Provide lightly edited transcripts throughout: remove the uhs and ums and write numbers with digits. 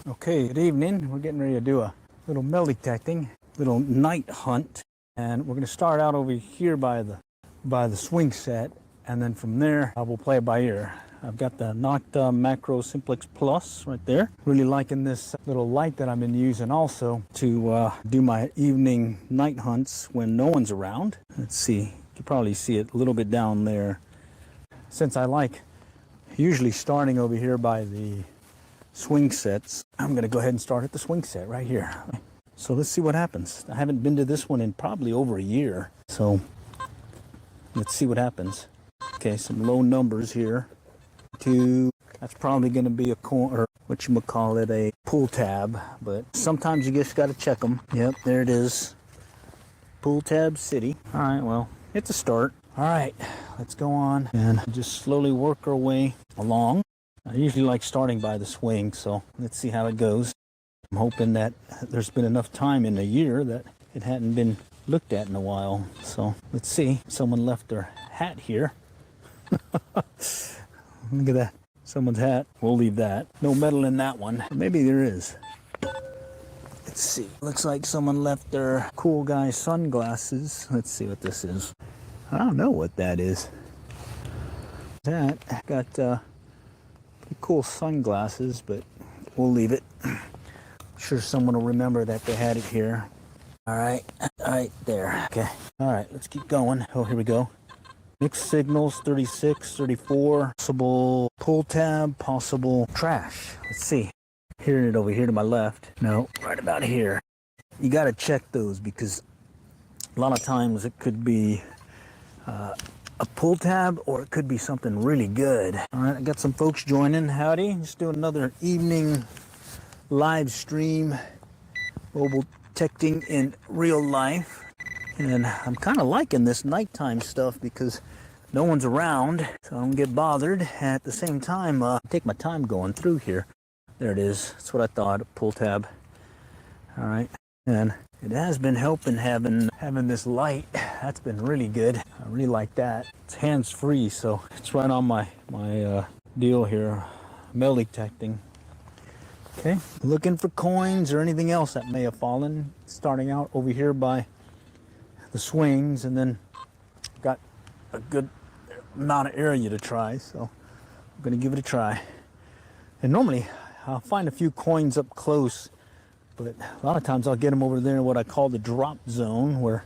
Okay, good evening. We're getting ready to do a little metal detecting, little night hunt, and we're going to start out over here by the swing set, and then from there we'll play it by ear. I've got the Nocta Macro Simplex Plus right there. Really liking this little light that I've been using also to do my evening night hunts when no one's around. Let's see, you can probably see it a little bit down there. Since I like usually starting over here by the swing sets, I'm going to go ahead and start at the swing set right here. So let's see what happens. I haven't been to this one in probably over a year, so let's see what happens. Okay, some low numbers here. That's probably going to be a or what you call it, a pull tab, but sometimes you just got to check them. Yep, there it is. Pull tab city. All right, well, it's a start. All right, let's go on and just slowly work our way along. I usually like starting by the swing, so let's see how it goes. I'm hoping that there's been enough time in a year that it hadn't been looked at in a while. So let's see. Someone left their hat here. Look at that. Someone's hat. We'll leave that. No metal in that one. Maybe there is. Let's see. Looks like someone left their cool guy sunglasses. Let's see what this is. I don't know what that is. That got pretty cool sunglasses, but we'll leave it. I'm sure someone will remember that they had it here. All right there. Okay. All right, let's keep going. Oh, here we go. Mixed signals, 36, 34, possible pull tab, possible trash. Let's see. Hearing it over here to my left. No, right about here. You got to check those because a lot of times it could be a pull tab or it could be something really good. All right, I got some folks joining. Howdy. Just doing another evening live stream, mobile detecting in real life. And I'm kind of liking this nighttime stuff because no one's around, so I don't get bothered. At the same time, take my time going through here. There it is. That's what I thought, a pull tab. All right, and it has been helping having this light. That's been really good. I really like that. It's hands-free, so it's right on my deal here, metal detecting. Okay, looking for coins or anything else that may have fallen. Starting out over here by the swings, and then got a good amount of area to try, so I'm gonna give it a try. And normally I'll find a few coins up close, but a lot of times I'll get them over there in what I call the drop zone, where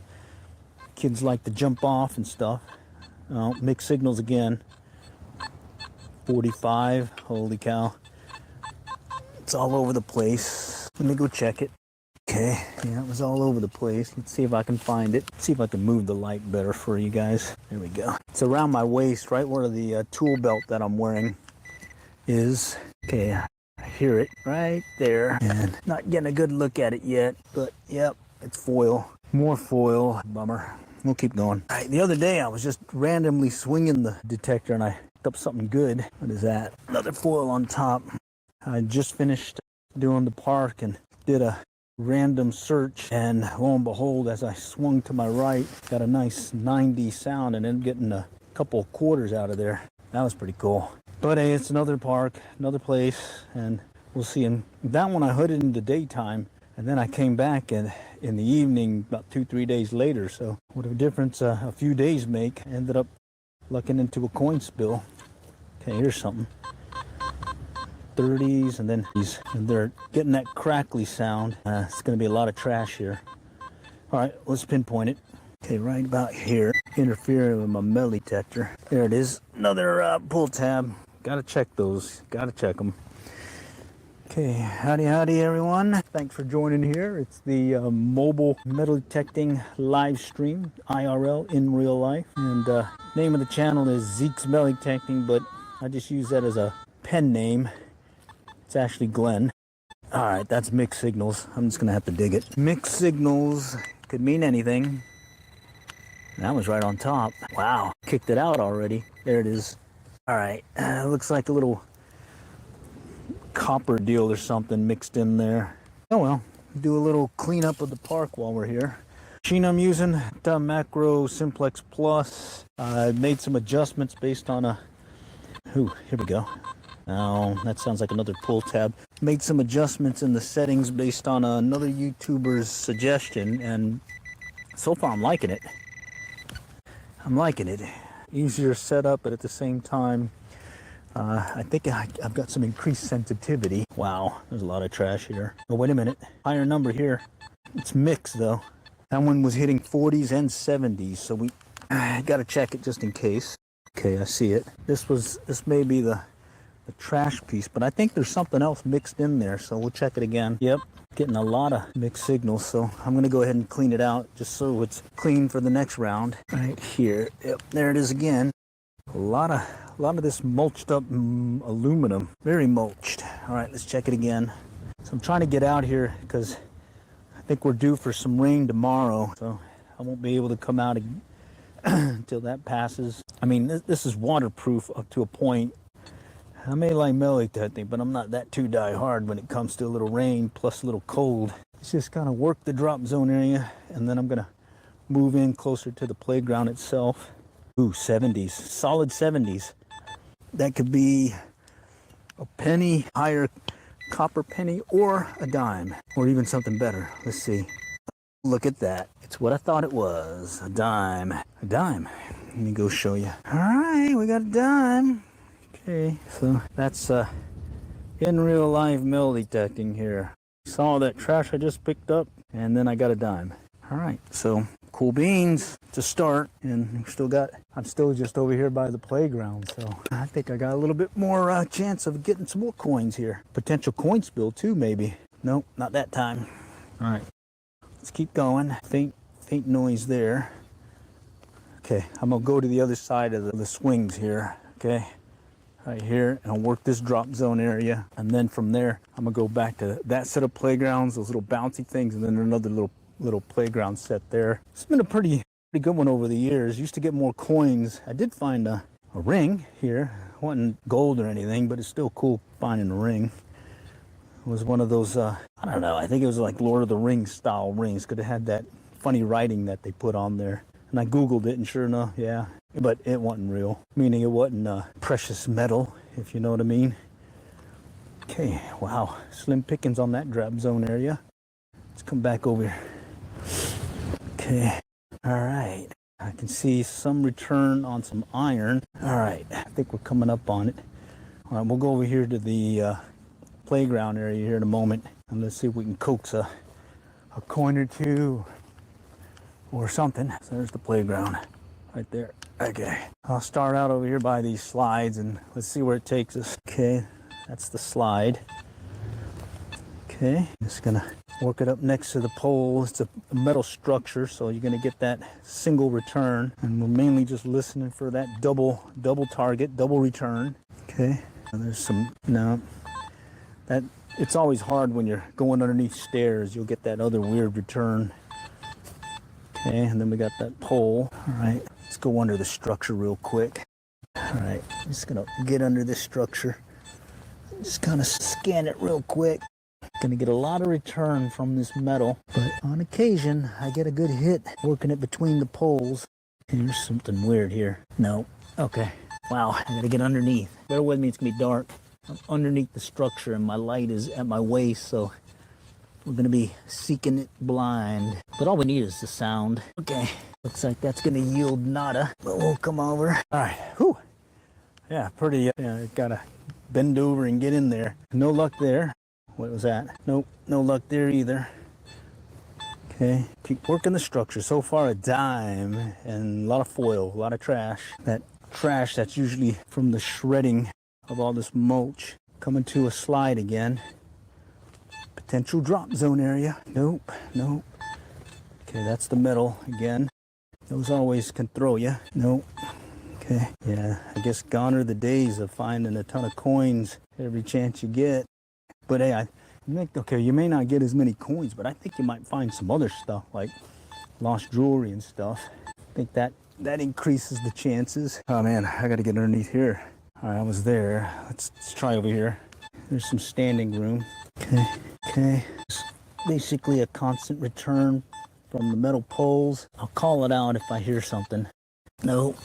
kids like to jump off and stuff. Mixed signals again. 45, holy cow. It's all over the place. Let me go check it. Okay, yeah, it was all over the place. Let's see if I can find it. See if I can move the light better for you guys. There we go. It's around my waist, right where the tool belt that I'm wearing is. Okay, I hear it right there. And not getting a good look at it yet, but yep, it's foil. More foil. Bummer. We'll keep going. All right, the other day I was just randomly swinging the detector and I picked up something good. What is that? Another foil on top. I just finished doing the park and did a random search, and lo and behold, as I swung to my right, got a nice 90 sound and ended up getting a couple of quarters out of there. That was pretty cool. But hey, it's another park, another place, and we'll see. And that one I hooded in the daytime, and then I came back in the evening about 2-3 days later. So what a difference a few days make. Ended up lucking into a coin spill. Okay, here's something. 30s, and then these, and they're getting that crackly sound. It's going to be a lot of trash here. All right, let's pinpoint it. Okay, right about here, interfering with my metal detector. There it is, another pull tab. Got to check those, got to check them. Okay, howdy everyone. Thanks for joining here. It's the mobile metal detecting live stream, IRL, in real life. And name of the channel is Zeke's Metal Detecting, but I just use that as a pen name. It's actually Glenn. All right, that's mixed signals. I'm just gonna have to dig it. Mixed signals could mean anything. That was right on top. Wow, kicked it out already. There it is. All right, looks like a little copper deal or something mixed in there. Oh well, do a little cleanup of the park while we're here. Machine I'm using, the Macro Simplex Plus. I made some adjustments based on a... Ooh, here we go. Oh, that sounds like another pull tab. made some adjustments in the settings based on another YouTuber's suggestion, and so far I'm liking it. I'm liking it. Easier setup, but at the same time, I think I've got some increased sensitivity. Wow, there's a lot of trash here. Oh, wait a minute. Higher number here. It's mixed, though. That one was hitting 40s and 70s, so we got to check it just in case. Okay, I see it. This may be the trash piece, but I think there's something else mixed in there, so we'll check it again. Yep, getting a lot of mixed signals, so I'm going to go ahead and clean it out just so it's clean for the next round. Right here. Yep, there it is again. A lot of this mulched up aluminum. Very mulched. All right, let's check it again. So I'm trying to get out here because I think we're due for some rain tomorrow, so I won't be able to come out until that passes. I mean, this is waterproof up to a point. I may like metal detecting, but I'm not that too die hard when it comes to a little rain plus a little cold. Let's just kind of work the drop zone area, and then I'm gonna move in closer to the playground itself. Ooh, 70s, solid 70s. That could be a penny, higher copper penny, or a dime, or even something better. Let's see. Look at that. It's what I thought it was, a dime. A dime. Let me go show you. All right, we got a dime. Okay, so that's in real life metal detecting here. Saw that trash I just picked up, and then I got a dime. All right, so cool beans to start, and I'm still just over here by the playground, so I think I got a little bit more chance of getting some more coins here. Potential coin spill too, maybe. Nope, not that time. All right, let's keep going. Faint noise there. Okay, I'm gonna go to the other side of the swings here. Okay, right here, and I'll work this drop zone area, and then from there I'm gonna go back to that set of playgrounds, those little bouncy things, and then another little playground set there. It's been a pretty good one over the years. Used to get more coins. I did find a ring here. It wasn't gold or anything, but it's still cool finding a ring. It was one of those, I don't know, I think it was like Lord of the Rings style rings, because it had that funny writing that they put on there. And I Googled it, and sure enough, yeah, but it wasn't real, meaning it wasn't precious metal, if you know what I mean. Okay, wow, slim pickings on that drop zone area. Let's come back over here. Okay, all right. I can see some return on some iron. All right, I think we're coming up on it. All right, we'll go over here to the playground area here in a moment, and let's see if we can coax a coin or two or something. So there's the playground right there. Okay, I'll start out over here by these slides, and let's see where it takes us. Okay, that's the slide. Okay, just gonna work it up next to the pole. It's a metal structure, so you're gonna get that single return, and we're mainly just listening for that double target, double return. Okay, and there's some, no, that it's always hard when you're going underneath stairs. You'll get that other weird return. Okay, and then we got that pole. All right, let's go under the structure real quick. All right, just gonna get under this structure. Just kind of scan it real quick. Gonna get a lot of return from this metal, but on occasion I get a good hit working it between the poles. Here's something weird here. No. Okay. Wow, I gotta get underneath. Bear with me, it's gonna be dark. I'm underneath the structure and my light is at my waist, so we're gonna be seeking it blind. But all we need is the sound. Okay. Looks like that's gonna yield nada, but we'll come over. All right. Whew. Yeah, pretty. Yeah, gotta bend over and get in there. No luck there. What was that? Nope, no luck there either. Okay, keep working the structure. So far a dime and a lot of foil, a lot of trash. That trash that's usually from the shredding of all this mulch. Coming to a slide again. Potential drop zone area. Nope. Okay, that's the metal again. Those always can throw you. Nope. Okay, yeah, I guess gone are the days of finding a ton of coins every chance you get. But hey, I think, okay, you may not get as many coins, but I think you might find some other stuff like lost jewelry and stuff. I think that increases the chances. Oh man, I gotta get underneath here. All right, I was there. Let's try over here. There's some standing room. Okay. It's basically a constant return from the metal poles. I'll call it out if I hear something. Nope.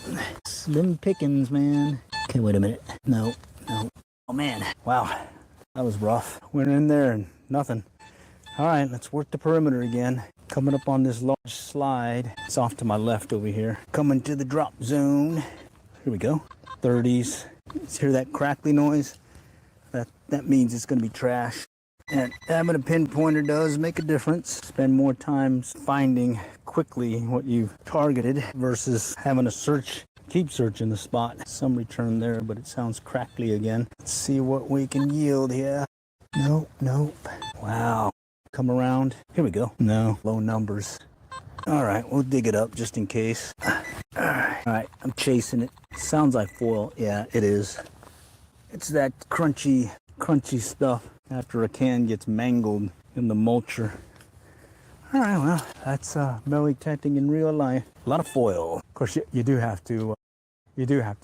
Slim pickings, man. Okay, wait a minute. No. Oh man, wow. That was rough. Went in there and nothing. All right, let's work the perimeter again. Coming up on this large slide. It's off to my left over here. Coming to the drop zone. Here we go. 30s. Let's hear that crackly noise. That means it's going to be trash. And having a pinpointer does make a difference. Spend more time finding quickly what you've targeted versus having to search. Keep searching the spot. Some return there, but it sounds crackly again. Let's see what we can yield here. Nope, nope. Wow. Come around. Here we go. No, low numbers. All right, we'll dig it up just in case. All right, I'm chasing it. Sounds like foil. Yeah, it is. It's that crunchy stuff after a can gets mangled in the mulcher. All right, well, that's belly tenting in real life. A lot of foil. Of course, you do have to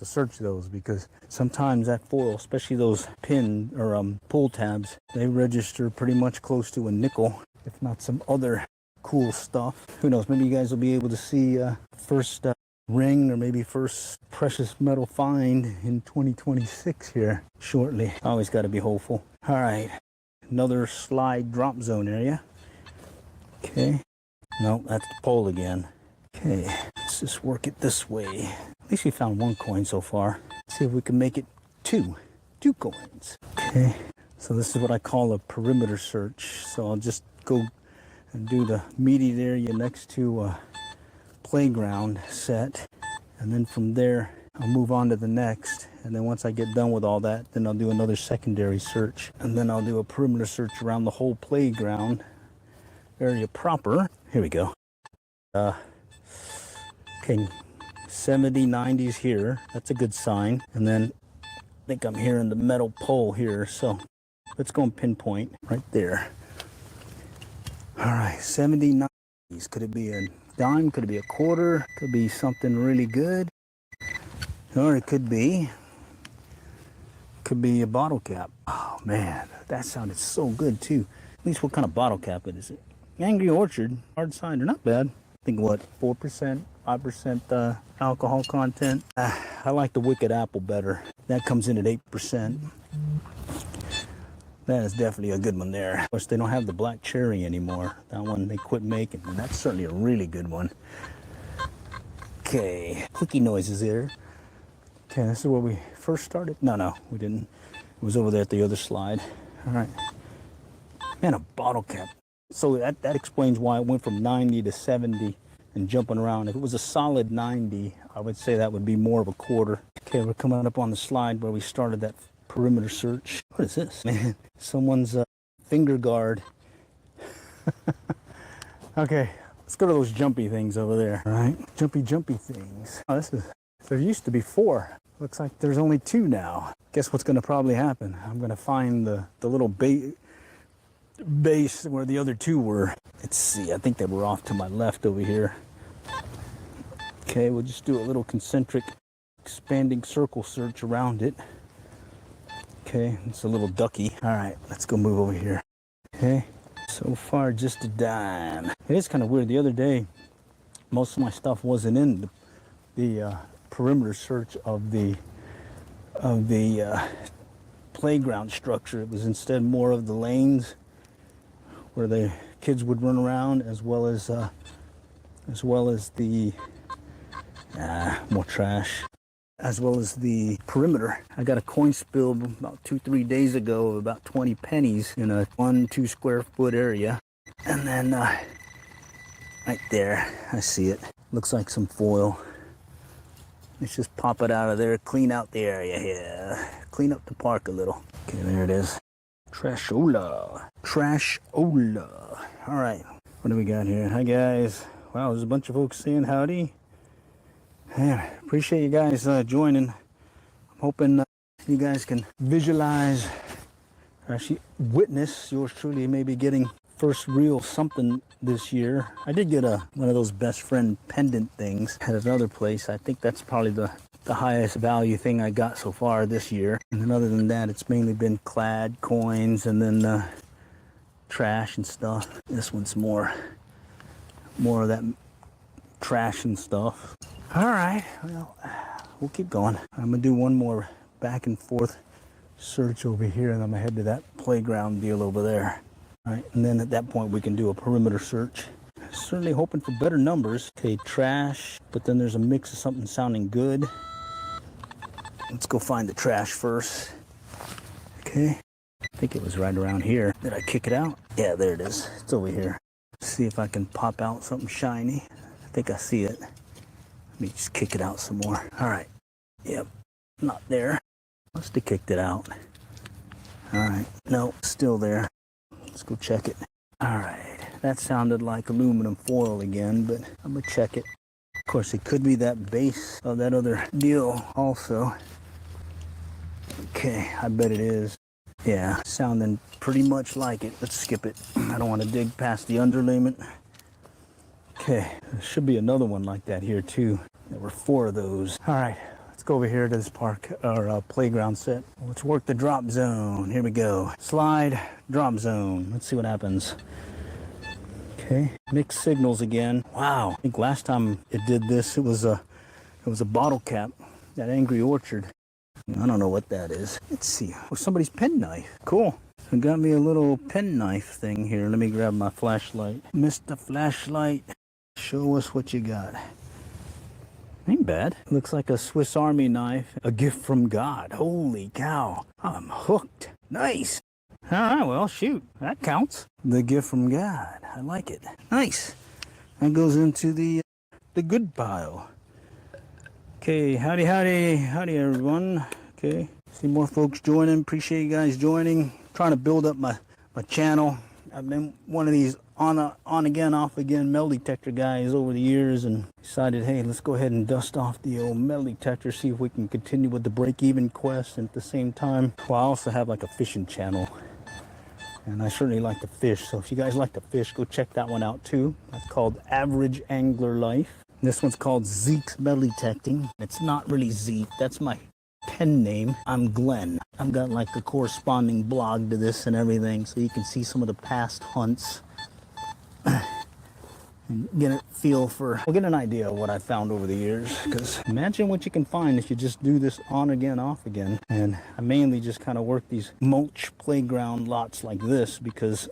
search those, because sometimes that foil, especially those pin or pull tabs, they register pretty much close to a nickel, if not some other cool stuff. Who knows? Maybe you guys will be able to see first ring or maybe first precious metal find in 2026 here shortly. Always got to be hopeful. All right, another slide drop zone area. Okay, no, that's the pole again. Okay, let's just work it this way. At least we found one coin so far. Let's see if we can make it two coins. Okay, so this is what I call a perimeter search. So I'll just go and do the meaty area next to a playground set, and then from there I'll move on to the next. And then once I get done with all that, then I'll do another secondary search, and then I'll do a perimeter search around the whole playground area proper. Here we go. Okay, 70, 90s here. That's a good sign. And then I think I'm hearing the metal pole here. So let's go and pinpoint right there. All right, 70, 90s. Could it be a dime? Could it be a quarter? Could be something really good. Or it could be a bottle cap. Oh man, that sounded so good too. At least what kind of bottle cap it is? Angry Orchard, hard cider, not bad. I think what, 4%, 5% alcohol content. I like the Wicked Apple better. That comes in at 8%. That is definitely a good one there. Of course, they don't have the black cherry anymore. That one they quit making, and that's certainly a really good one. Okay, clicky noises there. Okay, this is where we first started. No, we didn't. It was over there at the other slide. All right. Man, a bottle cap. So that explains why it went from 90 to 70 and jumping around. If it was a solid 90, I would say that would be more of a quarter. Okay, we're coming up on the slide where we started that perimeter search. What is this, man? Someone's finger guard. Okay, let's go to those jumpy things over there. All right, jumpy things. Oh, there used to be 4. Looks like there's only 2 now. Guess what's going to probably happen? I'm going to find the little base where the other 2 were. Let's see, I think they were off to my left over here. Okay, we'll just do a little concentric expanding circle search around it. Okay, it's a little ducky. All right, let's go move over here. Okay, so far just a dime. It is kind of weird. The other day, most of my stuff wasn't in the perimeter search of the playground structure. It was instead more of the lanes where the kids would run around, as well as the more trash, as well as the perimeter. I got a coin spill about 2-3 days ago of about 20 pennies in a 1-2 square foot area, and then right there, I see it. Looks like some foil. Let's just pop it out of there, clean out the area here, clean up the park a little. Okay, there it is. Trashola. All right, what do we got here? Hi guys. Wow, there's a bunch of folks saying howdy. Yeah, appreciate you guys joining. I'm hoping you guys can visualize, or actually witness yours truly maybe getting first real something this year. I did get one of those best friend pendant things at another place. I think that's probably the highest value thing I got so far this year. And then other than that, it's mainly been clad coins and then trash and stuff. This one's more of that trash and stuff. All right, well, we'll keep going. I'm gonna do one more back and forth search over here, and I'm gonna head to that playground deal over there. All right, and then at that point we can do a perimeter search. Certainly hoping for better numbers. Okay, trash, but then there's a mix of something sounding good. Let's go find the trash first. Okay, I think it was right around here. Did I kick it out? Yeah, there it is. It's over here. Let's see if I can pop out something shiny. I think I see it. Let me just kick it out some more. All right. Yep, not there. Must have kicked it out. All right, no, still there. Let's go check it. All right, that sounded like aluminum foil again, but I'm gonna check it. Of course, it could be that base of that other deal also. Okay, I bet it is. Yeah, sounding pretty much like it. Let's skip it. I don't want to dig past the underlayment. Okay, there should be another one like that here too. There were 4 of those. All right, let's go over here to this park or playground set. Let's work the drop zone. Here we go. Slide, drop zone. Let's see what happens. Okay, mixed signals again. Wow, I think last time it did this, it was a bottle cap, that Angry Orchard. I don't know what that is. Let's see. Oh, somebody's penknife. Cool. I got me a little penknife thing here. Let me grab my flashlight. Mr. Flashlight, show us what you got. Ain't bad. Looks like a Swiss Army knife. A gift from God. Holy cow. I'm hooked. Nice. All right, well, shoot. That counts. The gift from God. I like it. Nice. That goes into the good pile. Okay, howdy, everyone. Okay, see more folks joining. Appreciate you guys joining. Trying to build up my channel. I've been one of these on again, off again metal detector guys over the years, and decided, hey, let's go ahead and dust off the old metal detector, see if we can continue with the break-even quest, and at the same time, well, I also have like a fishing channel, and I certainly like to fish. So if you guys like to fish, go check that one out too. That's called Average Angler Life. This one's called Zeke's Metal Detecting. It's not really Zeke, that's my pen name. I'm Glenn. I've got like a corresponding blog to this and everything, so you can see some of the past hunts and get a feel for, we'll get an idea of what I found over the years, because imagine what you can find if you just do this on again, off again. And I mainly just kind of work these mulch playground lots like this because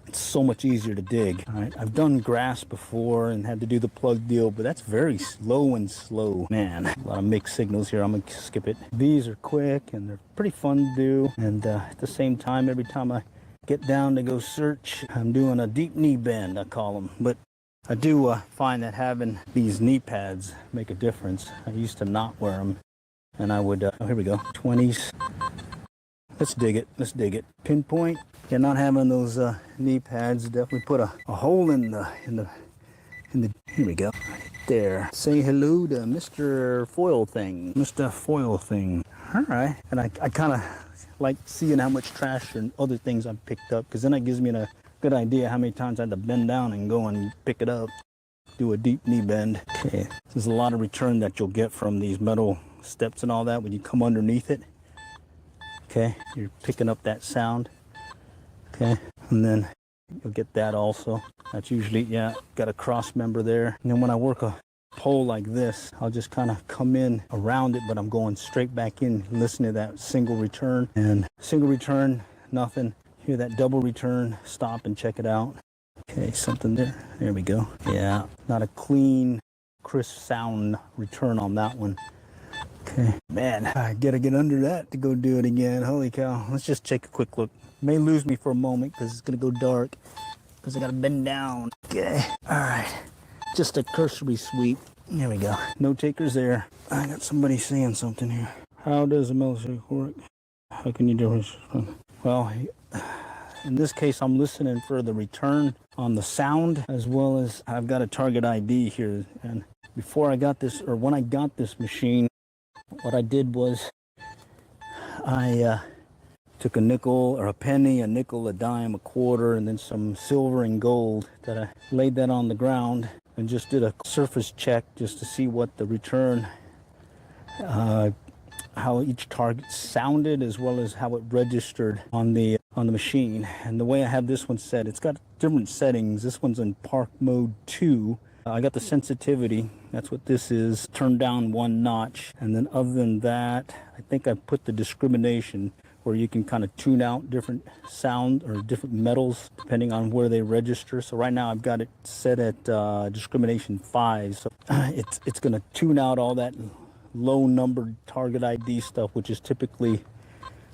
it's so much easier to dig. All right, I've done grass before and had to do the plug deal, but that's very slow. Man, a lot of mixed signals here. I'm gonna skip it. These are quick and they're pretty fun to do. And at the same time, every time I get down to go search, I'm doing a deep knee bend, I call them. But I do find that having these knee pads make a difference. I used to not wear them, and I would, oh, here we go, 20s. Let's dig it. Pinpoint. Yeah, not having those knee pads definitely put a hole in the, here we go, right there. Say hello to Mr. Foil Thing. All right, and I kind of like seeing how much trash and other things I've picked up, because then it gives me a good idea how many times I had to bend down and go and pick it up. Do a deep knee bend. Okay, there's a lot of return that you'll get from these metal steps and all that when you come underneath it. Okay, you're picking up that sound. Okay, and then you'll get that also. That's usually, yeah, got a cross member there. And then when I work a pole like this, I'll just kind of come in around it, but I'm going straight back in, listen to that single return. And single return, nothing. Hear that double return, stop and check it out. Okay, something there. There we go. Yeah, not a clean, crisp sound return on that one. Okay, man, I gotta get under that to go do it again. Holy cow. Let's just take a quick look. May lose me for a moment because it's gonna go dark because I gotta bend down. Okay, all right, just a cursory sweep. There we go. No takers there. I got somebody saying something here. How does a military work? How can you do this? Well, in this case, I'm listening for the return on the sound, as well as I've got a target ID here. And before I got this, or when I got this machine, what I did was I took a nickel or a penny, a nickel, a dime, a quarter, and then some silver and gold that I laid that on the ground and just did a surface check just to see what the return, how each target sounded, as well as how it registered on the machine. And the way I have this one set, it's got different settings. This one's in park mode 2, I got the sensitivity, that's what this is, turned down 1 notch. And then other than that, I think I put the discrimination where you can kind of tune out different sound or different metals depending on where they register. So right now I've got it set at discrimination 5. So it's going to tune out all that low numbered target ID stuff, which is typically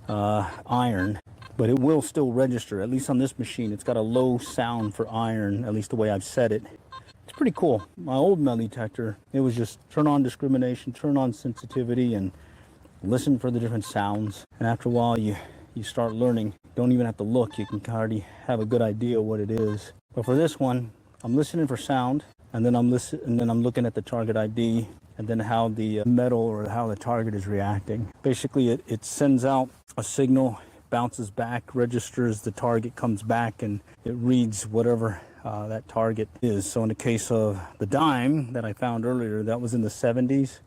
iron, but it will still register. At least on this machine, it's got a low sound for iron, at least the way I've set it. It's pretty cool. My old metal detector, it was just turn on discrimination, turn on sensitivity, and listen for the different sounds. And after a while, you start learning. Don't even have to look. You can already have a good idea what it is. But for this one, I'm listening for sound, and then I'm looking at the target ID, and then how the metal or how the target is reacting. Basically, it sends out a signal, bounces back, registers the target, comes back, and it reads whatever that target is. So in the case of the dime that I found earlier, that was in the 70s.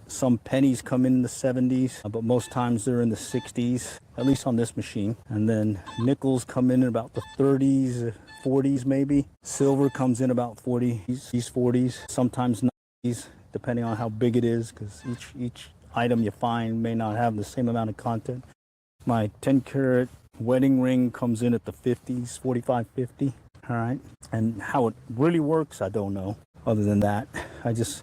Some pennies come in the 70s, but most times they're in the 60s, at least on this machine. And then nickels come in about the 30s, 40s maybe. Silver comes in about 40s, sometimes 90s, depending on how big it is, because each item you find may not have the same amount of content. My 10 karat wedding ring comes in at the 50s, 45, 50. All right. And how it really works, I don't know. Other than that, I just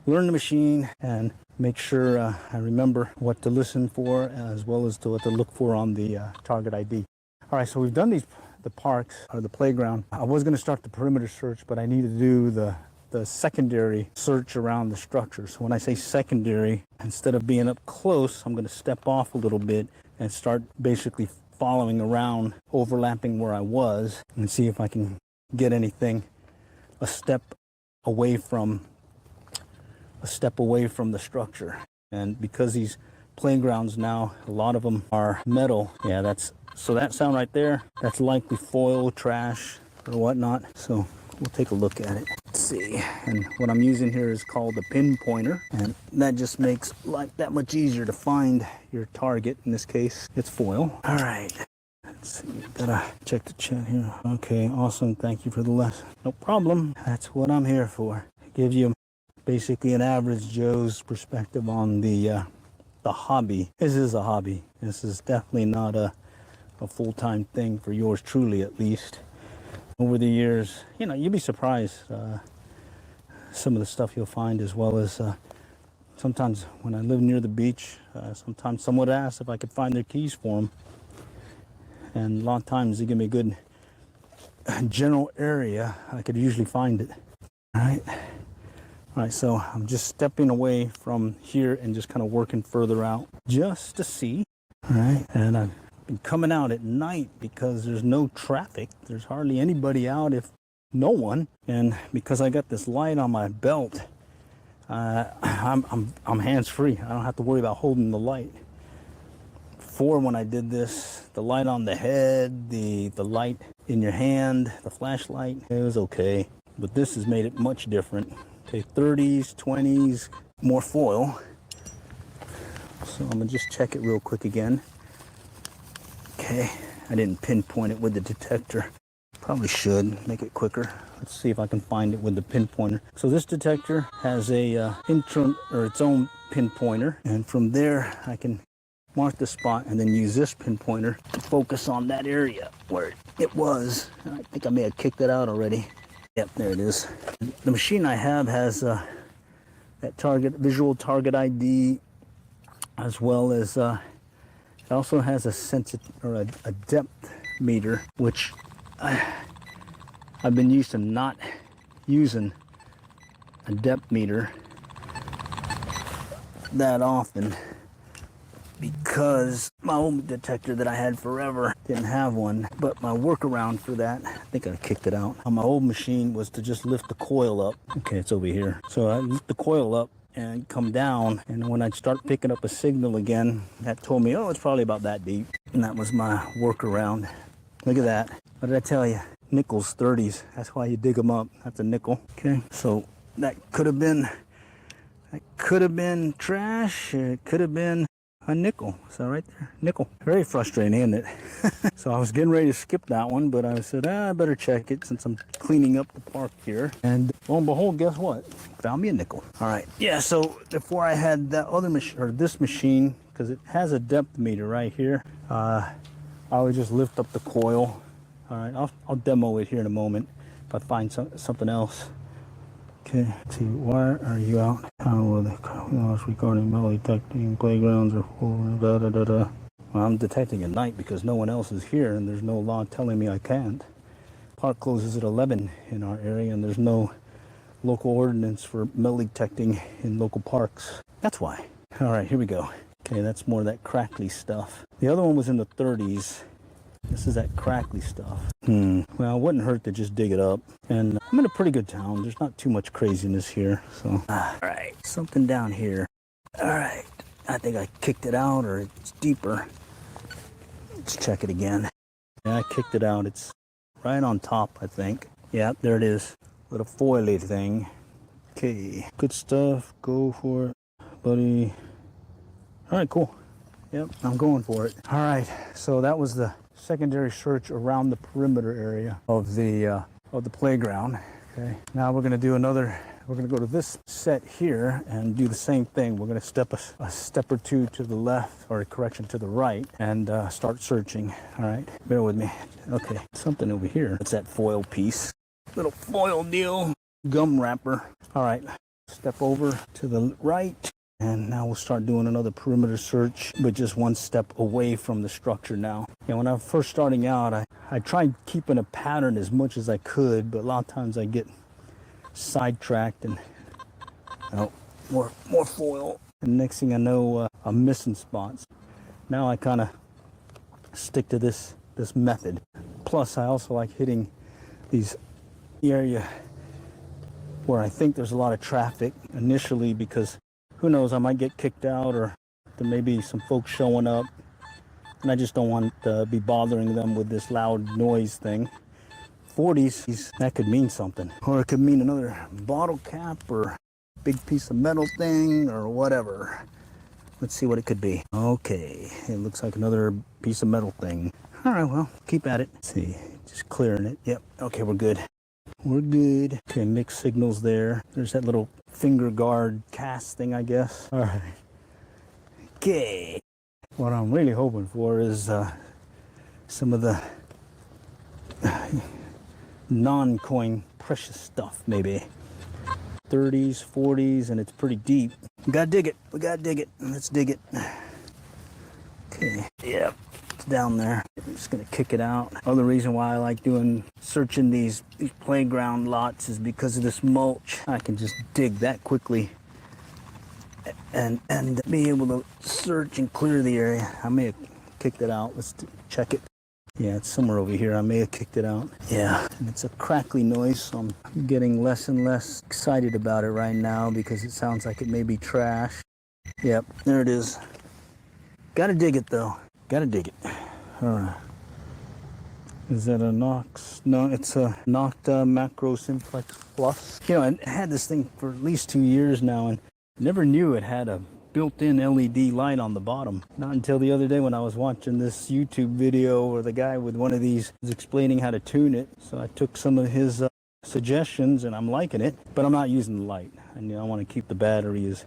learn the machine and make sure I remember what to listen for, as well as to what to look for on the target ID. All right, so we've done the parks or the playground. I was going to start the perimeter search, but I need to do the secondary search around the structure. So when I say secondary, instead of being up close, I'm going to step off a little bit and start basically following around, overlapping where I was, and see if I can get anything a step away from the structure. And because these playgrounds now, a lot of them are metal. Yeah, so that sound right there, that's likely foil, trash, or whatnot. So we'll take a look at it. Let's see. And what I'm using here is called the pinpointer, and that just makes life that much easier to find your target. In this case, it's foil. All right. Let's see. Gotta check the chat here. Okay, awesome. Thank you for the lesson. No problem. That's what I'm here for. Give you basically an average Joe's perspective on the hobby. This is a hobby. This is definitely not a full-time thing for yours truly, at least. Over the years, you'd be surprised some of the stuff you'll find, as well as sometimes when I live near the beach, sometimes someone would ask if I could find their keys for them. And a lot of times they give me a good general area. I could usually find it. All right, so I'm just stepping away from here and just kind of working further out just to see. All right, and I've been coming out at night because there's no traffic. There's hardly anybody out, if no one. And because I got this light on my belt, I'm hands-free. I don't have to worry about holding the light. Before, when I did this, the light on the head, the light in your hand, the flashlight, it was okay. But this has made it much different. Okay, 30s, 20s, more foil. So I'm gonna just check it real quick again. Okay, I didn't pinpoint it with the detector. Probably should make it quicker. Let's see if I can find it with the pinpointer. So this detector has a its own pinpointer, and from there I can mark the spot and then use this pinpointer to focus on that area where it was. I think I may have kicked it out already. Yep, there it is. The machine I have has that visual target ID, as well as it also has a depth meter, which I've been used to not using a depth meter that often, because my old detector that I had forever didn't have one. But my workaround for that, I think I kicked it out, on my old machine was to just lift the coil up. Okay, it's over here. So I lift the coil up and come down, and when I'd start picking up a signal again, that told me, oh, it's probably about that deep. And that was my workaround. Look at that. What did I tell you? Nickels, 30s. That's why you dig them up. That's a nickel. Okay, so that could have been trash. It could have been a nickel. So right there, nickel. Very frustrating, isn't it? So I was getting ready to skip that one, but I said, I better check it since I'm cleaning up the park here. And lo and behold, guess what? Found me a nickel. All right. Yeah, so before I had that other machine, or this machine, because it has a depth meter right here, I would just lift up the coil. All right, I'll demo it here in a moment if I find something else. Okay, let's see, why are you out? How will the laws regarding metal detecting playgrounds or da da da da? Well, I'm detecting at night because no one else is here and there's no law telling me I can't. Park closes at 11 in our area and there's no local ordinance for metal detecting in local parks. That's why. All right, here we go. Okay, that's more of that crackly stuff. The other one was in the 30s. This is that crackly stuff. Well, it wouldn't hurt to just dig it up. And I'm in a pretty good town. There's not too much craziness here. So, all right, something down here. All right, I think I kicked it out or it's deeper. Let's check it again. Yeah, I kicked it out. It's right on top, I think. Yeah, there it is. Little foily thing. Okay, good stuff. Go for it, buddy. All right, cool. Yep, I'm going for it. All right, so that was the secondary search around the perimeter area of the playground. Okay, now we're gonna do another. We're gonna go to this set here and do the same thing. We're gonna step a step or two to the left, or a correction to the right, and start searching. All right, bear with me. Okay, something over here. It's that foil piece, little foil deal, gum wrapper. All right, step over to the right. And now we'll start doing another perimeter search, but just one step away from the structure now. You know, when I was first starting out, I tried keeping a pattern as much as I could, but a lot of times I get sidetracked and more foil. And next thing I know, I'm missing spots. Now I kind of stick to this method. Plus, I also like hitting the area where I think there's a lot of traffic initially, because who knows, I might get kicked out or there may be some folks showing up and I just don't want to be bothering them with this loud noise thing. 40s, that could mean something. Or it could mean another bottle cap or big piece of metal thing or whatever. Let's see what it could be. Okay, it looks like another piece of metal thing. All right, well, keep at it. Let's see, just clearing it. Yep, okay, we're good. We're good. Okay, mixed signals there. There's that little finger guard cast thing, I guess. All right. Okay. What I'm really hoping for is some of the non-coin precious stuff, maybe. 30s, 40s, and it's pretty deep. We gotta dig it. We gotta dig it. Let's dig it. Okay. Yep. It's down there. I'm just gonna kick it out. Other reason why I like searching these playground lots is because of this mulch. I can just dig that quickly and be able to search and clear the area. I may have kicked it out. Let's check it. Yeah, it's somewhere over here. I may have kicked it out. Yeah, and it's a crackly noise, so I'm getting less and less excited about it right now because it sounds like it may be trash. Yep, there it is. Gotta dig it though. Gotta dig it. All right. Is that a Nox? No, it's a Nocta Macro Simplex Plus. You know, I had this thing for at least 2 years now and never knew it had a built-in LED light on the bottom. Not until the other day when I was watching this YouTube video where the guy with one of these was explaining how to tune it. So I took some of his suggestions and I'm liking it, but I'm not using the light. I want to keep the battery as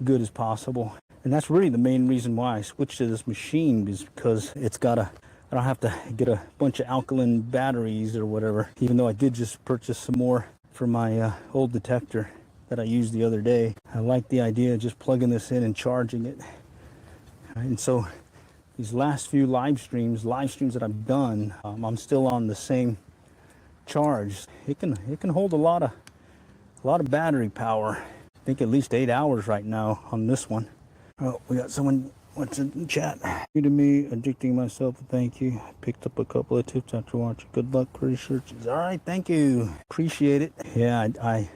good as possible. And that's really the main reason why I switched to this machine, is because I don't have to get a bunch of alkaline batteries or whatever, even though I did just purchase some more for my old detector that I used the other day. I like the idea of just plugging this in and charging it. And so these last few live streams that I've done, I'm still on the same charge. It can hold a lot of battery power. I think at least 8 hours right now on this one. Oh, we got someone. What's in the chat? You to me, addicting myself. Thank you. I picked up a couple of tips after watching. Good luck, researches. All right, thank you. Appreciate it. Yeah, I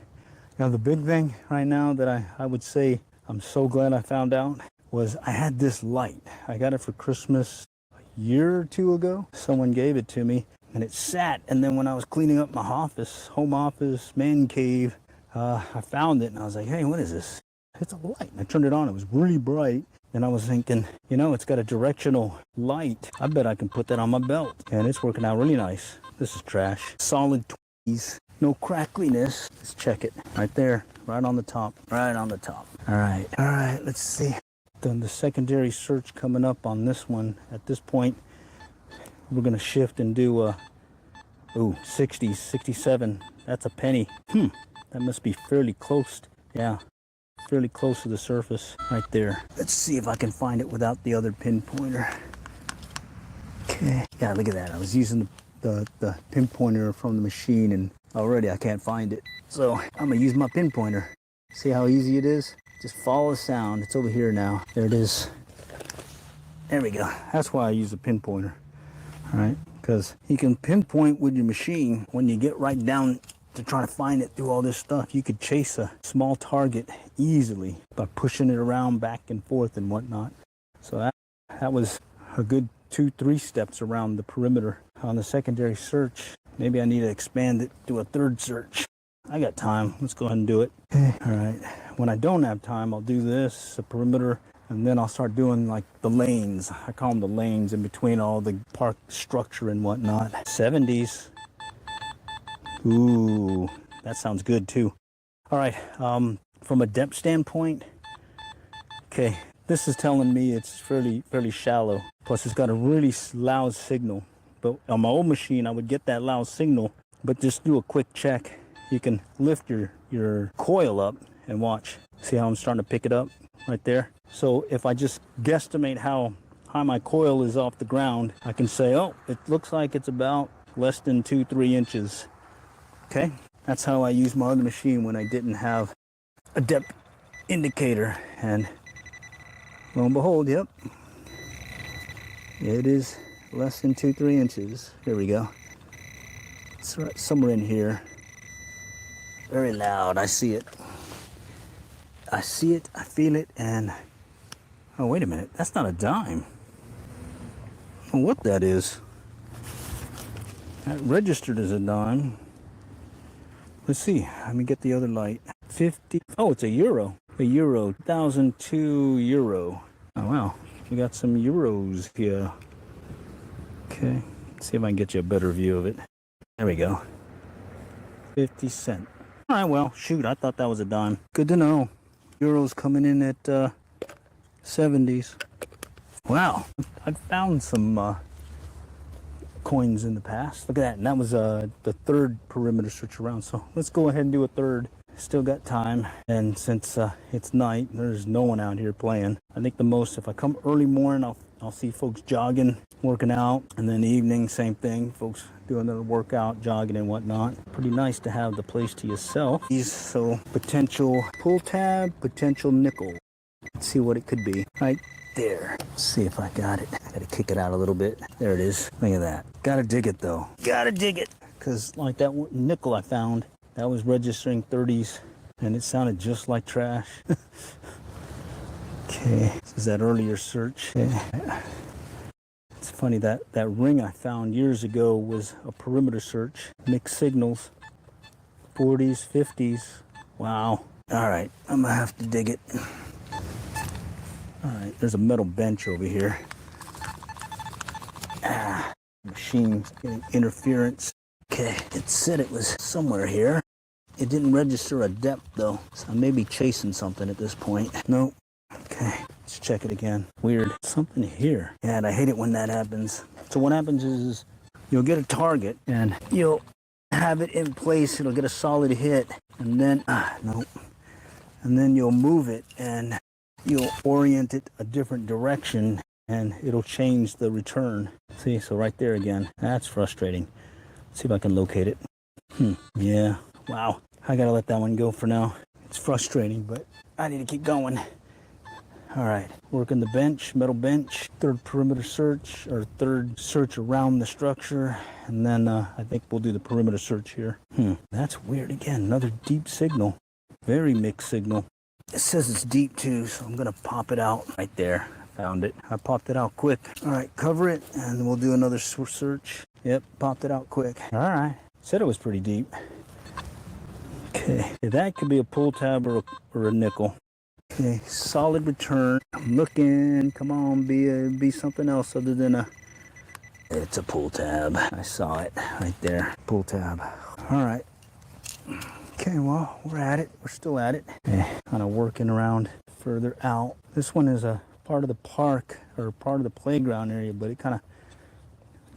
the big thing right now that I would say I'm so glad I found out was I had this light. I got it for Christmas a year or two ago. Someone gave it to me, and it sat. And then when I was cleaning up my home office, man cave, I found it, and I was like, hey, what is this? It's a light. And I turned it on. It was really bright. And I was thinking, you know, it's got a directional light. I bet I can put that on my belt. And it's working out really nice. This is trash. Solid 20s. No crackliness. Let's check it. Right there. Right on the top. Right on the top. All right. All right. Let's see. Then the secondary search coming up on this one. At this point, we're going to shift and do 60, 67. That's a penny. That must be fairly close. Yeah. Fairly close to the surface right there. Let's see if I can find it without the other pinpointer. Okay. Yeah, look at that. I was using the pinpointer from the machine and already I can't find it. So I'm gonna use my pinpointer. See how easy it is? Just follow the sound. It's over here now. There it is. There we go. That's why I use a pinpointer. All right, because you can pinpoint with your machine. When you get right down to try to find it through all this stuff, you could chase a small target easily by pushing it around back and forth and whatnot. So that was a good 2-3 steps around the perimeter. On the secondary search, maybe I need to expand it to a third search. I got time. Let's go ahead and do it. Okay. All right. When I don't have time, I'll do this, the perimeter, and then I'll start doing like the lanes. I call them the lanes in between all the park structure and whatnot. 70s. Ooh, that sounds good too. All right. From a depth standpoint, okay, this is telling me it's fairly your Plus, it's got a really loud signal. But on my old machine, I would get that loud signal, but just do a quick check. You can lift your coil up and watch. See how I'm starting to pick it up right there? So if I just guesstimate how high my coil is off the ground, I can say, oh, it looks like it's about less than 2-3 inches. Okay, that's how I use my other machine when I didn't have a depth indicator. And lo and behold, yep, it is less than 2-3 inches. There we go. It's right somewhere in here. Very loud. I see it. I see it. I feel it. And oh, wait a minute. That's not a dime. I don't know what that is. That registered as a dime. Let's see. Let me get the other light. 50. Oh, it's a euro. A euro. 1,002 euro. Oh, wow. We got some euros here. Okay. Let's see if I can get you a better view of it. There we go. 50 cents. All right, well, shoot, I thought that was a dime. Good to know. Euros coming in at 70s. Wow, I found some coins in the past. Look at that, and that was the third perimeter search around. So let's go ahead and do a third. Still got time, and since it's night, there's no one out here playing. I think the most, if I come early morning, I'll see folks jogging, working out, and then evening, same thing, folks doing their workout, jogging and whatnot. Pretty nice to have the place to yourself. So potential pull tab, potential nickel. Let's see what it could be. Right there. Let's see if I got it. I gotta kick it out a little bit. There it is. Look at that. Gotta dig it though. Gotta dig it. Because like that nickel I found, that was registering 30s, and it sounded just like trash. Okay, this is that earlier search. Okay. It's funny that ring I found years ago was a perimeter search. Mixed signals, 40s, 50s. Wow. All right, I'm gonna have to dig it. All right, there's a metal bench over here. Machine's getting interference. Okay, it said it was somewhere here. It didn't register a depth though, so I may be chasing something at this point. Nope. Okay, let's check it again. Weird. Something here. Yeah, and I hate it when that happens. So what happens is you'll get a target and you'll have it in place. It'll get a solid hit, and then nope. And then you'll move it and you'll orient it a different direction, and it'll change the return. See, so right there again. That's frustrating. Let's see if I can locate it. Yeah. Wow. I gotta let that one go for now. It's frustrating, but I need to keep going. All right, working the bench, metal bench, third perimeter search, or third search around the structure, and then I think we'll do the perimeter search here. That's weird again, another deep signal, very mixed signal. It says it's deep too, so I'm gonna pop it out right there. Found it. I popped it out quick. All right, cover it, and we'll do another search. Yep, popped it out quick. All right, said it was pretty deep. Okay, that could be a pull tab or a nickel. Okay, solid return. I'm looking. Come on, be something else other than a. It's a pull tab. I saw it right there. Pull tab. All right. Okay, well, we're at it. We're still at it. Okay, kind of working around further out. This one is a part of the park or part of the playground area, but it kind of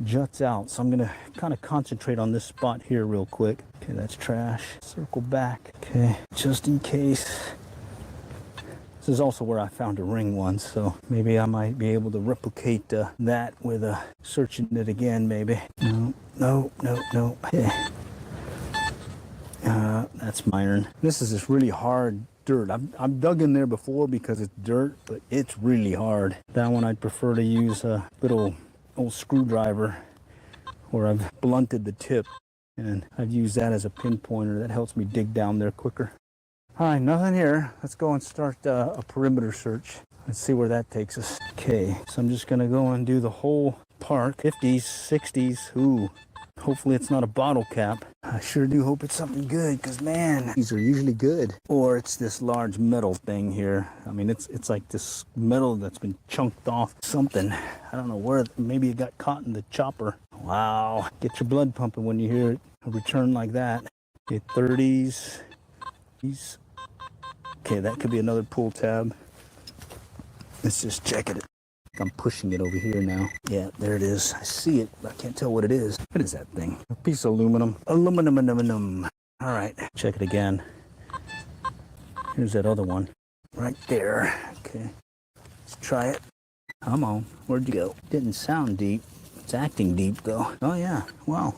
juts out. So I'm gonna kind of concentrate on this spot here real quick. Okay, that's trash. Circle back. Okay, just in case. This is also where I found a ring once, so maybe I might be able to replicate that with searching it again, maybe. No. Yeah. That's my iron. This is just really hard dirt. I've dug in there before because it's dirt, but it's really hard. That one I'd prefer to use a little old screwdriver where I've blunted the tip, and I've used that as a pinpointer. That helps me dig down there quicker. All right, nothing here. Let's go and start a perimeter search. Let's see where that takes us. Okay, so I'm just gonna go and do the whole park. 50s, 60s, ooh. Hopefully it's not a bottle cap. I sure do hope it's something good, because man, these are usually good. Or it's this large metal thing here. I mean, it's like this metal that's been chunked off something. I don't know where, maybe it got caught in the chopper. Wow, get your blood pumping when you hear a return like that. Okay, 30s. Okay, that could be another pull tab. Let's just check it. I'm pushing it over here now. Yeah, there it is. I see it, but I can't tell what it is. What is that thing? A piece of aluminum. Aluminum. All right, check it again. Here's that other one. Right there. Okay, let's try it. Come on, where'd you go? Didn't sound deep. It's acting deep though. Oh yeah, wow.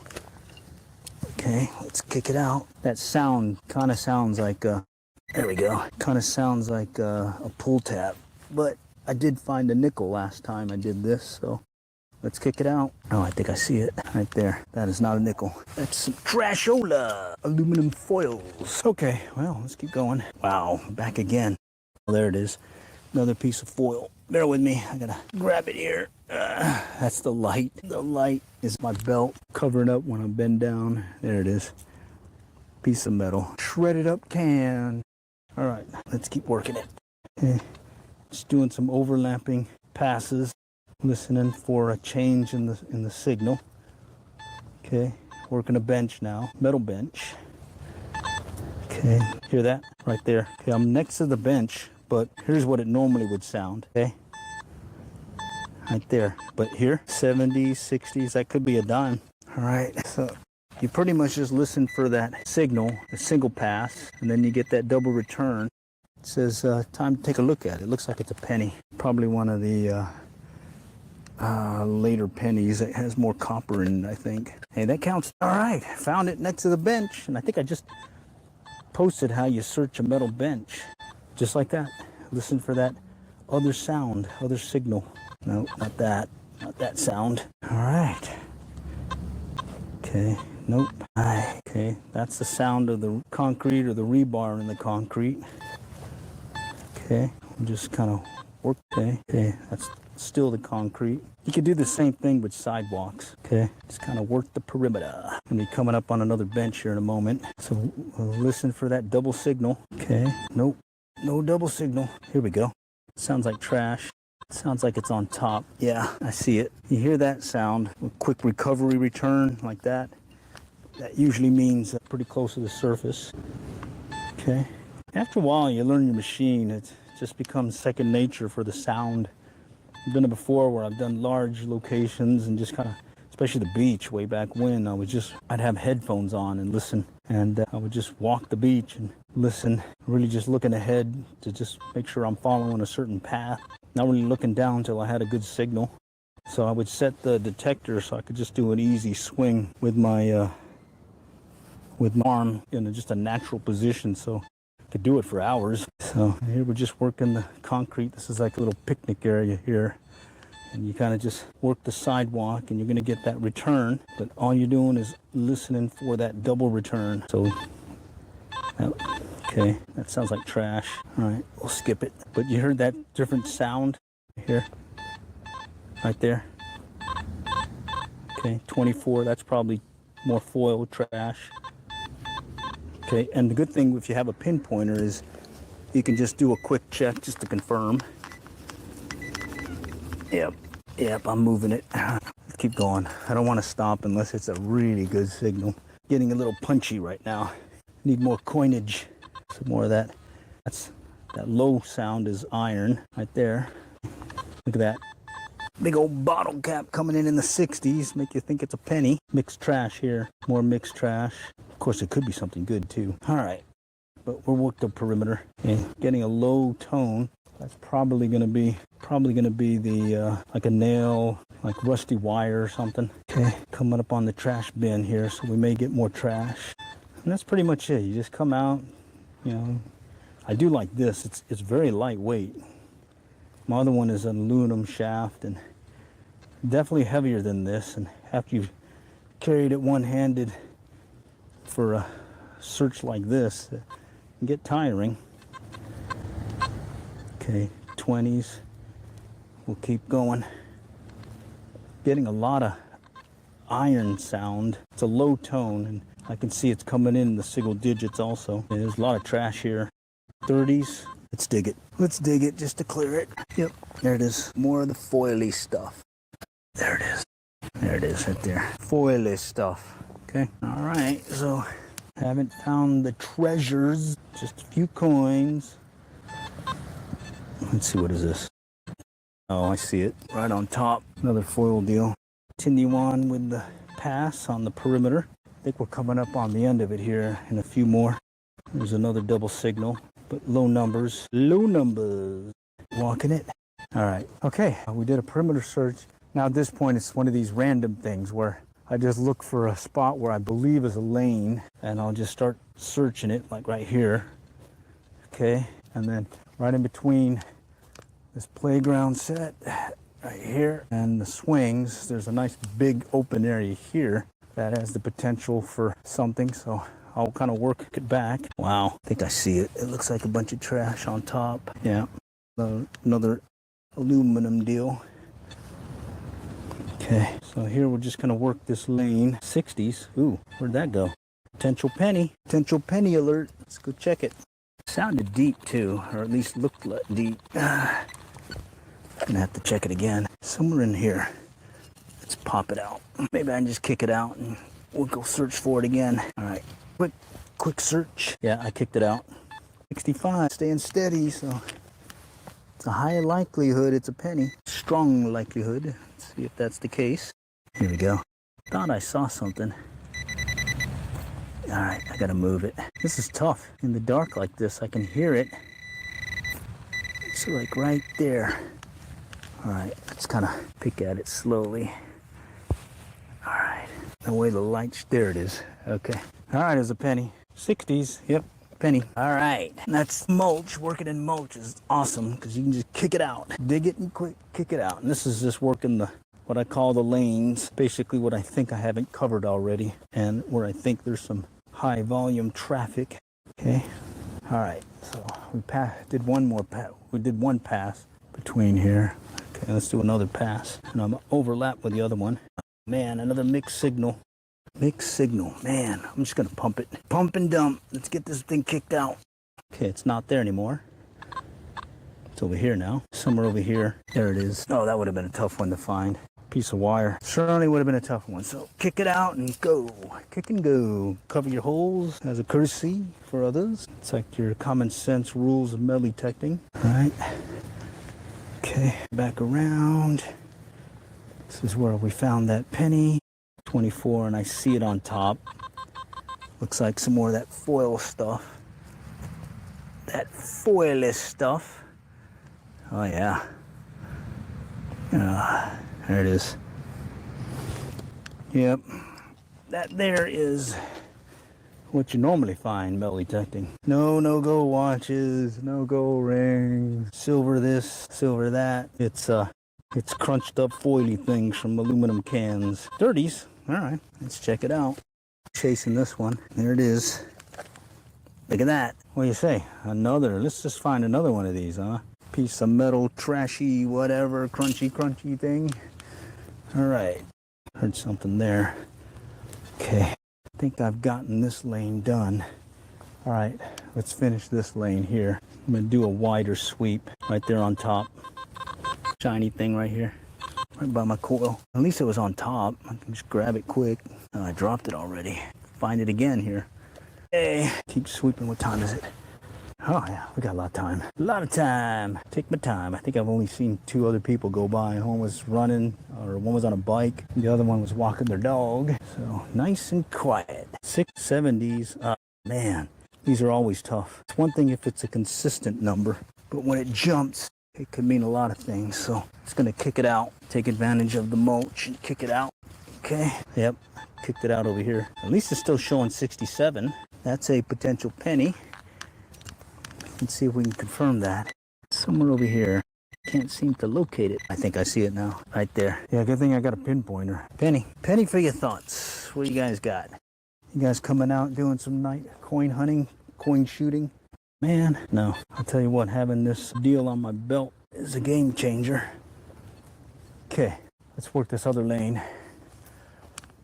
Okay, let's kick it out. That sound kind of sounds like there we go. Kind of sounds like a pull tab, but I did find a nickel last time I did this, so let's kick it out. Oh, I think I see it right there. That is not a nickel. That's some trashola aluminum foils. Okay, well, let's keep going. Wow, back again. Oh, there it is. Another piece of foil. Bear with me. I gotta grab it here. That's the light. The light is my belt covering up when I bend down. There it is. Piece of metal. Shredded up can. All right, let's keep working it. Okay. Just doing some overlapping passes, listening for a change in the signal. Okay, working a bench now, metal bench. Okay, hear that right there? Okay, I'm next to the bench, but here's what it normally would sound. Okay, right there. But here, 70s, 60s, that could be a dime. All right, so you pretty much just listen for that signal, a single pass, and then you get that double return. It says time to take a look at it. It looks like it's a penny. Probably one of the later pennies that has more copper in it, I think. Hey, that counts. All right, found it next to the bench. And I think I just posted how you search a metal bench. Just like that. Listen for that other sound, other signal. No, not that. Not that sound. All right. Okay, nope. Okay, that's the sound of the concrete or the rebar in the concrete. Okay, just kind of work. Okay, that's still the concrete. You could do the same thing with sidewalks. Okay, just kind of work the perimeter. Gonna be coming up on another bench here in a moment. So we'll listen for that double signal. Okay, nope, no double signal. Here we go. Sounds like trash. Sounds like it's on top. Yeah, I see it. You hear that sound? A quick recovery return like that. That usually means pretty close to the surface. Okay. After a while, you learn your machine. It just becomes second nature for the sound. I've done it before where I've done large locations and just kind of, especially the beach way back when, I'd have headphones on and listen. And I would just walk the beach and listen, really just looking ahead to just make sure I'm following a certain path. Not really looking down until I had a good signal. So I would set the detector so I could just do an easy swing with my arm in just a natural position. So could do it for hours. So here we're just working the concrete. This is like a little picnic area here. And you kind of just work the sidewalk and you're going to get that return. But all you're doing is listening for that double return. So, okay, that sounds like trash. All right, we'll skip it. But you heard that different sound here? Right there. Okay, 24, that's probably more foil trash. Okay, and the good thing if you have a pinpointer is You can just do a quick check just to confirm. Yep, I'm moving it. Keep going. I don't want to stop unless it's a really good signal. Getting a little punchy right now. Need more coinage. Some more of that. That low sound is iron right there. Look at that. Big old bottle cap coming in the 60s. Make you think it's a penny. Mixed trash here. More mixed trash. Of course, it could be something good too. All right. But we're worked the perimeter. Okay. Getting a low tone. That's probably gonna be the like a nail, like rusty wire or something. Okay, coming up on the trash bin here, so we may get more trash. And that's pretty much it. You just come out, you know. I do like this. It's very lightweight. My other one is an aluminum shaft and definitely heavier than this. And after you've carried it one-handed for a search like this, it can get tiring. Okay, 20s. We'll keep going. Getting a lot of iron sound. It's a low tone, and I can see it's coming in the single digits also. And there's a lot of trash here. 30s. Let's dig it. Let's dig it just to clear it. Yep, there it is. More of the foily stuff. There it is. There it is right there. Foily stuff. Okay. All right. So, haven't found the treasures. Just a few coins. Let's see, what is this? Oh, I see it. Right on top. Another foil deal. Continue on with the pass on the perimeter. I think we're coming up on the end of it here in a few more. There's another double signal, but low numbers. Low numbers. Walking it. All right. Okay. We did a perimeter search. Now at this point, it's one of these random things where I just look for a spot where I believe is a lane, and I'll just start searching it, like right here. Okay. And then right in between this playground set right here and the swings, there's a nice big open area here that has the potential for something, so I'll kind of work it back. Wow, I think I see it. It looks like a bunch of trash on top. Yeah, another aluminum deal. Okay, so here we're just gonna work this lane. 60s. Ooh, where'd that go? Potential penny. Potential penny alert. Let's go check it. Sounded deep too, or at least looked like deep. Gonna have to check it again. Somewhere in here. Let's pop it out. Maybe I can just kick it out and we'll go search for it again. All right, quick search. Yeah, I kicked it out. 65, staying steady, so it's a high likelihood it's a penny. Strong likelihood. Let's see if that's the case. Here we go. Thought I saw something. All right, I gotta move it. This is tough. In the dark like this, I can hear it. It's like right there. All right, let's kind of pick at it slowly. All right, the way the lights, there it is. Okay. All right, there's a penny. 60s, yep, penny. All right, that's mulch. Working in mulch is awesome because you can just kick it out. Dig it and quick kick it out. And this is just working what I call the lanes. Basically what I think I haven't covered already and where I think there's some high volume traffic. Okay. All right, so we did one pass between here. Okay, let's do another pass. And I'm overlap with the other one. Man, another mixed signal. Mixed signal. Man, I'm just gonna pump it. Pump and dump. Let's get this thing kicked out. Okay, it's not there anymore. It's over here now. Somewhere over here. There it is. Oh, that would have been a tough one to find. Piece of wire. Certainly would have been a tough one. So kick it out and go. Kick and go. Cover your holes as a courtesy for others. It's like your common sense rules of metal detecting. All right. Okay, back around. This is where we found that penny. 24, and I see it on top. Looks like some more of that foil stuff. That foil-less stuff. Oh yeah. There it is. Yep. That there is what you normally find metal detecting. No go watches, no go rings, silver this, silver that. It's crunched up foily things from aluminum cans. 30s. All right, let's check it out. Chasing this one. There it is. Look at that. What do you say? Another. Let's just find another one of these, huh? Piece of metal, trashy, whatever, crunchy thing. All right. Heard something there. Okay. I think I've gotten this lane done. All right, let's finish this lane here. I'm gonna do a wider sweep right there on top. Shiny thing right here, right by my coil. At least it was on top. I can just grab it quick. Oh, I dropped it already. Find it again here. Hey, keep sweeping. What time is it? Oh yeah, we got a lot of time. A lot of time. Take my time. I think I've only seen 2 other people go by. One was running, or one was on a bike. The other one was walking their dog. So nice and quiet. 670s. Man, these are always tough. It's one thing if it's a consistent number, but when it jumps, it could mean a lot of things. So it's gonna kick it out. Take advantage of the mulch and kick it out. Okay. Yep. Kicked it out over here. At least it's still showing 67. That's a potential penny. Let's see if we can confirm that. Somewhere over here. Can't seem to locate it. I think I see it now. Right there. Yeah, good thing I got a pinpointer. Penny. Penny for your thoughts. What do you guys got? You guys coming out doing some night coin hunting, coin shooting? Man, no. I'll tell you what, having this deal on my belt is a game changer. Okay, let's work this other lane.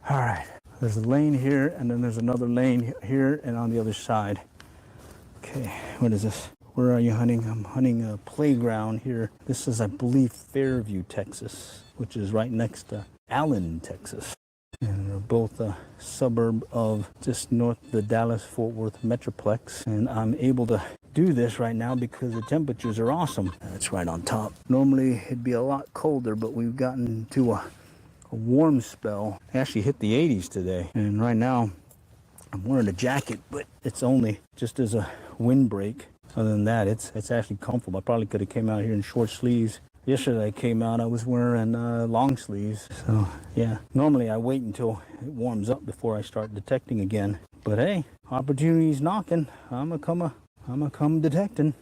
All right. There's a lane here, and then there's another lane here and on the other side. Okay, what is this? Where are you hunting? I'm hunting a playground here. This is, I believe, Fairview, Texas, which is right next to Allen, Texas. And they're both a suburb of just north of the Dallas-Fort Worth Metroplex. And I'm able to do this right now because the temperatures are awesome. That's right on top. Normally, it'd be a lot colder, but we've gotten to a warm spell. It actually hit the 80s today. And right now, I'm wearing a jacket, but it's only just as a windbreak. Other than that, it's actually comfortable. I probably could have came out here in short sleeves. Yesterday I came out, I was wearing long sleeves. So yeah, normally I wait until it warms up before I start detecting again. But hey, opportunity's knocking. I'ma come detecting.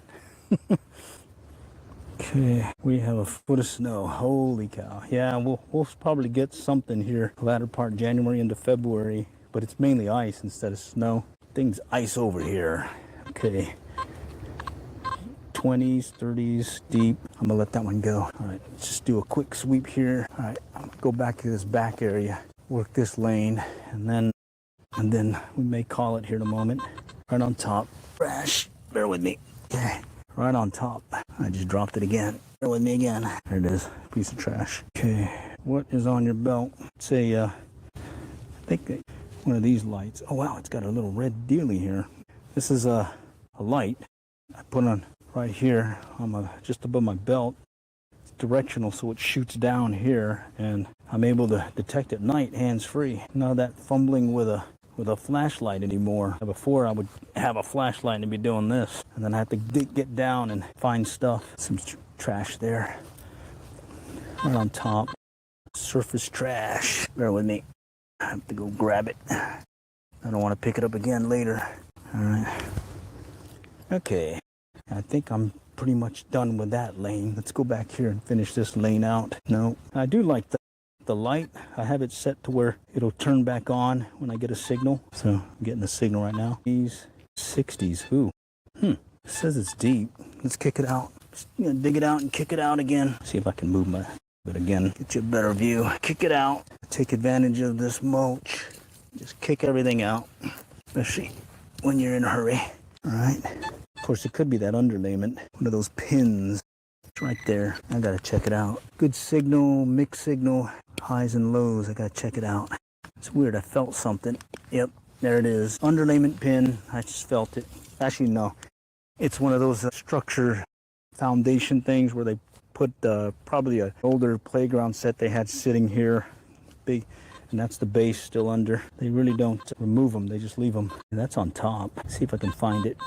Okay, we have a foot of snow. Holy cow. Yeah, we'll probably get something here latter part January into February, but it's mainly ice instead of snow. Things ice over here. Okay. 20s, 30s deep. I'm gonna let that one go. All right, let's just do a quick sweep here. All right, I'm gonna go back to this back area, work this lane, and then we may call it here in a moment. Right on top. Trash. Bear with me. Okay. Right on top. I just dropped it again. Bear with me again. There it is. Piece of trash. Okay. What is on your belt? It's a, I think one of these lights. Oh wow, it's got a little red dealie here. This is a light I put on right here on just above my belt. It's directional, so it shoots down here, and I'm able to detect at night hands-free. None of that fumbling with a flashlight anymore. Before I would have a flashlight and be doing this, and then I have to get down and find stuff. Some trash there. Right on top. Surface trash. Bear with me. I have to go grab it. I don't want to pick it up again later. All right. Okay. I think I'm pretty much done with that lane. Let's go back here and finish this lane out. No, I do like the light. I have it set to where it'll turn back on when I get a signal. So I'm getting a signal right now. These 60s. Ooh. It says it's deep. Let's kick it out. Just, dig it out and kick it out again. See if I can move but again, get you a better view. Kick it out. Take advantage of this mulch. Just kick everything out, especially when you're in a hurry. All right. Of course, it could be that underlayment, one of those pins. It's right there. I gotta check it out. Good signal, mixed signal, highs and lows. I gotta check it out. It's weird. I felt something. Yep, there it is. Underlayment pin. I just felt it. Actually, no. It's one of those structure foundation things where they put probably an older playground set they had sitting here. Big. And that's the base still under. They really don't remove them. They just leave them. And that's on top. See if I can find it.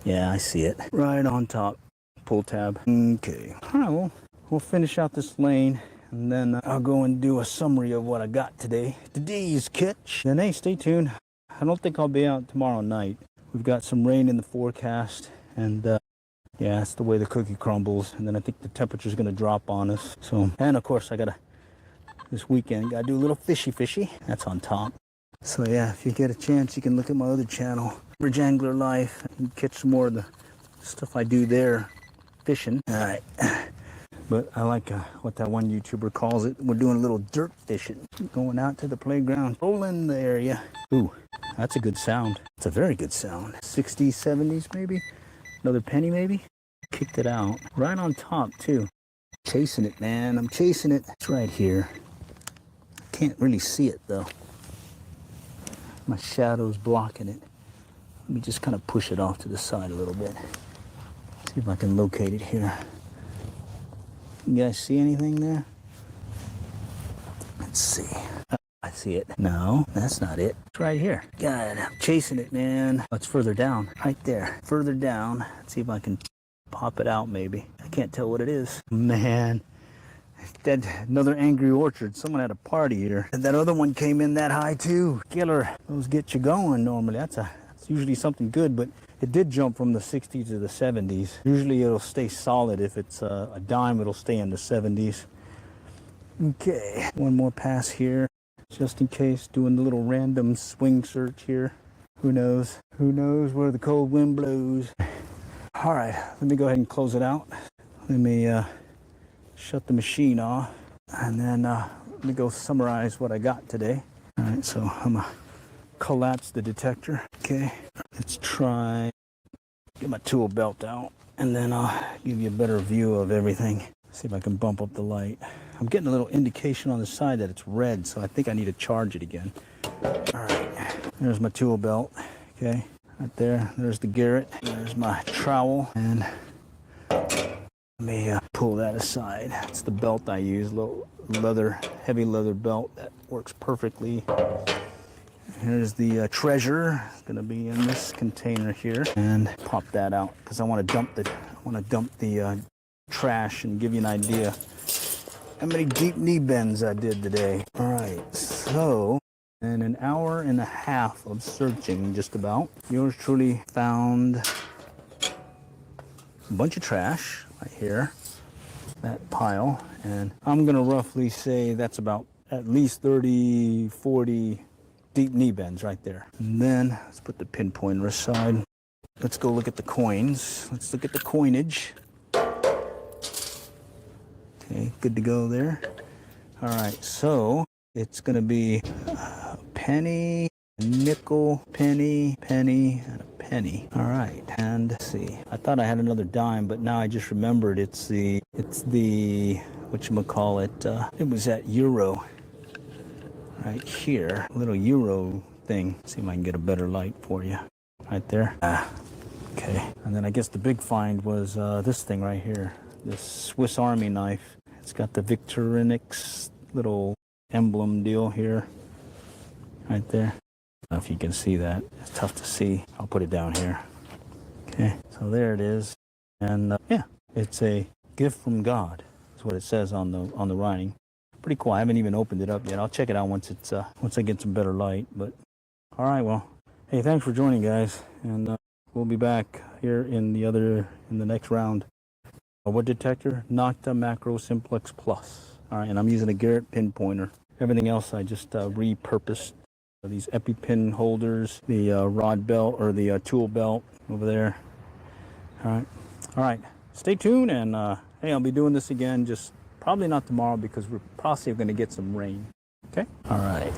Yeah, I see it. Right on top. Pull tab. Okay. All right, well, we'll finish out this lane, and then I'll go and do a summary of what I got today. Today's catch. And hey, stay tuned. I don't think I'll be out tomorrow night. We've got some rain in the forecast, and yeah, that's the way the cookie crumbles. And then I think the temperature's going to drop on us. So, and of course, this weekend, gotta do a little fishy. That's on top. So yeah, if you get a chance, you can look at my other channel, Average Angler Life, and catch some more of the stuff I do there, fishing. All right. But I like what that one YouTuber calls it. We're doing a little dirt fishing. Going out to the playground, rolling the area. Ooh, that's a good sound. It's a very good sound. 60s, 70s maybe. Another penny maybe? Kicked it out. Right on top too. Chasing it, man. I'm chasing it. It's right here. Can't really see it though. My shadow's blocking it. Let me just kind of push it off to the side a little bit. See if I can locate it here. You guys see anything there? Let's see. I see it. No, that's not it. It's right here. God, I'm chasing it, man. Oh, it's further down. Right there. Further down. Let's see if I can pop it out maybe. I can't tell what it is. Man. That another angry orchard. Someone had a party here. And that other one came in that high too. Killer. Those get you going normally. That's usually something good, but it did jump from the 60s to the 70s. Usually it'll stay solid. If it's a dime, it'll stay in the 70s. Okay, one more pass here, just in case, doing the little random swing search here. Who knows? Who knows where the cold wind blows? All right, let me go ahead and close it out. Let me shut the machine off, and then let me go summarize what I got today. All right, so I'm gonna collapse the detector. Okay, let's try get my tool belt out, and then I'll give you a better view of everything. See if I can bump up the light. I'm getting a little indication on the side that it's red, so I think I need to charge it again. All right, there's my tool belt. Okay, right there. There's the Garrett. There's my trowel, and let me pull that aside. It's the belt I use, little leather, heavy leather belt that works perfectly. Here's the treasure. It's gonna be in this container here, and pop that out because I want to dump the trash and give you an idea how many deep knee bends I did today. All right, so in an hour and a half of searching, just about, yours truly found a bunch of trash right here, that pile, and I'm gonna roughly say that's about at least 30, 40 deep knee bends right there. And then let's put the pinpointer aside. Let's go look at the coins. Let's look at the coinage. Okay, good to go there. All right, so it's gonna be a penny, a nickel, penny, penny, and a penny. All right, and let's see. I thought I had another dime, but now I just remembered it's the whatchamacallit, it was that euro right here, a little euro thing. See if I can get a better light for you. Right there. Okay. And then I guess the big find was this thing right here. This Swiss Army knife. It's got the Victorinix little emblem deal here. Right there. I don't know if you can see that. It's tough to see. I'll put it down here. Okay. So there it is. And yeah, it's a gift from God. That's what it says on the writing. Pretty cool. I haven't even opened it up yet. I'll check it out once I get some better light. But all right, well, hey, thanks for joining, guys, and we'll be back here in the next round. What detector? Nocta Macro Simplex Plus. All right, and I'm using a Garrett pinpointer. Everything else I just repurposed. These EpiPin holders, the rod belt or the tool belt over there. All right. Stay tuned, and hey, I'll be doing this again. Just probably not tomorrow because we're possibly going to get some rain. Okay? All right.